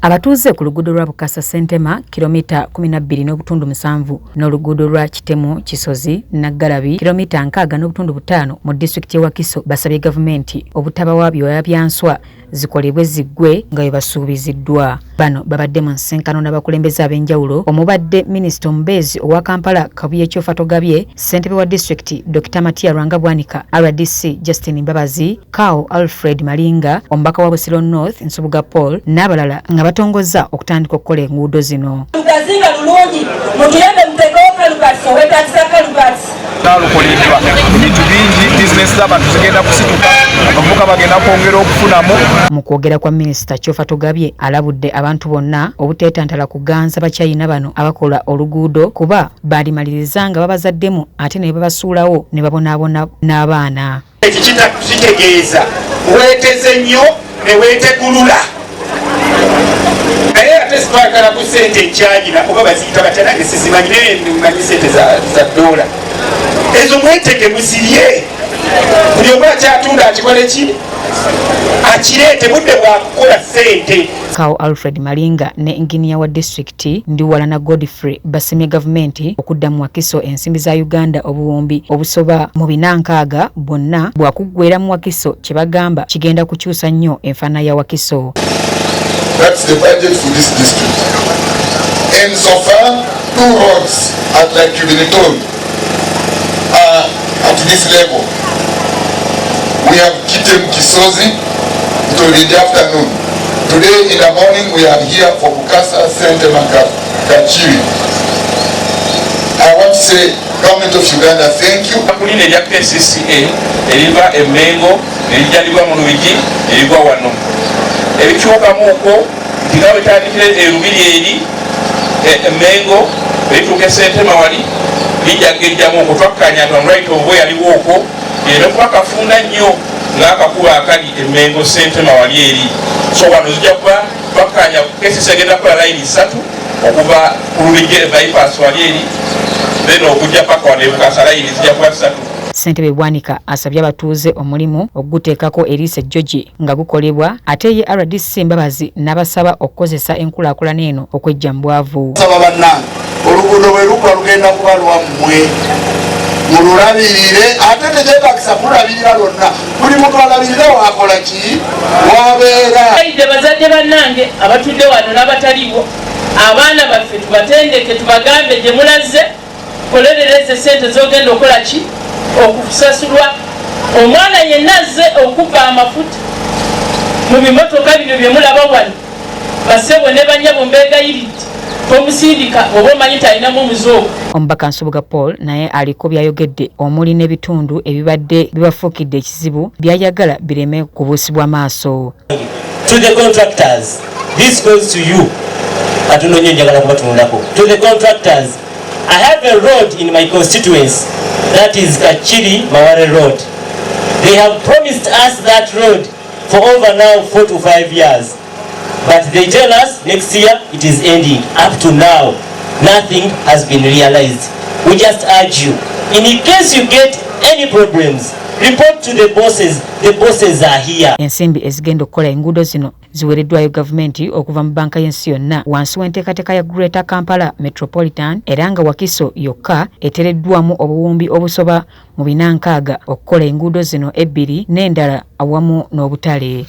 Abatuuze ku luguudo lwa Bukasa Sentema kilomita 12.7 n'oluguudo lwa Kitemu Kisozi Naggalabi kilomita 6.5 mu disitulikiti ya Wakiso basabye gavumenti obutabawa byoya byanswa zikolebwe ziggwe nga basuubiziddwa. Bano babadde mu nsenkano n'abakulembeze ab'enjawulo omubadde minisita omubeezi owa Kampala Kabuye Kyofatogabye, ssentebe wa disitulikiti Dr. Matia Rwangabwanika, RDC Justin Mbabazi, Kao Alfred Malinga, omubaka wa Busiro North Nsubuga Paul n'abalala nga batongoza okutandika okukola enguudo zino. Tugazinga lulungi mutuyembe mutegoka lukasi owetatisaka lukasi nalukolebwa ebintu bingi bizinesi z'abantu zigenda kusituka abavubuka bagenda kwongera okufunamu. Mu kwogera kwa minisita Kyofatogabye alabudde abantu bonna obuteetantala kuganza bakyayina bano abakola oluguudo kuba baalimaliriza nga babazaddemu ate ne babasuulawo ne babonaabona n'abaana. Ekitegeeza weeteze nnyo ne weetegulula naye ate sitwagala ku ssente enkyanyira oba baziyita batya nange sizimanyire manyi ssente za dola ezo mwetege muzirye buli omu akyatunda akikole ki akireete budde bwakukola ssente. Kao Alfred Malinga ne enginiya wa disitulikiti Ndiwalana Godfrey basemye gavumenti okudda mu Wakiso ensimbi za Uganda obuwumbi obusoba mu 400 bwonna bwakuggweera mu Wakiso kye bagamba kigenda kukyusa nnyo enfaana ya Wakiso. That's the budget for this district. And so far, 2 roads at like Kibiniton are at this level. We have Kitem Kisozi, it will be in the afternoon. Today in the morning we are here for Bukasa Sentema Kachiri. I want to say, Government of Uganda, thank you. Kuline lya KCCA eriva Emengo erijalibwa mu Lubigi erigwa wano. Ebikyukamu uko tigawe tandikire erubiri eri Emengo erituuka Sentema wali lijagejjamu uko twakkanya to right of way aliwo uko era kwakafunda nnyo ng'akakuba akali Emengo Sentema wali eri. So wano zijja kuba twakkanya KCCA agenda kukola layini 3 okuva ku Lubigi bypass wali eri then okujja paka wano Bukasa layini zijja kuba 3. Ssentebe Bwanika asabye abatuuze omulimu oguteekako eriisa George nga gukolebwa ate ye RDC Mbabazi n'abasaba okukozesa enkulaakulana eno okwejja mu bwavu. Saba bannange oluguudo bwe lugwa lugenda kuba lwammwe mululabirire ate tegeetakisa kulabirira lwonna buli muntu alabirire waakola ki wabeera. Aide bazadde bannange abatudde wano n'abataliwo abaana baffe tubatendeke tubagambe gye mulaze kolerereze ssente z'ogenda okola ki okusasulwa omwana yenna azze okuva amafuta mu bimotoka bino bye mulaba wano basebo ne banyabo mbeegayiridde tomusindika oba omanyi talinamu omuzoogo. Omubaka Nsubuga Paul naye aliko byayogedde omuli n'ebitundu ebibadde bibafuukidde ekizibu byayagala bireme kubuusibwa maaso. To the contractors, this goes to you. Katunonye njagala kubatunulako. To the contractors, I have a road in my constituency that is Kachiri Maware Road. They have promised us that road for over now 4 to 5 years. But they tell us next year it is ending. Up to now, nothing has been realized. We just urge you, in case you get any problems, report to the bosses. The bosses are here. Ensimbi ezigenda okukola enguudo zino ziweereddwayo gavumenti okuva mu banka y'ensi yonna wansi w'enteekateeka ya Greater Kampala Metropolitan era nga Wakiso yokka eteereddwamu obuwumbi obusoba mu 400 okukola enguudo zino 2 n'endala awamu n'obutale.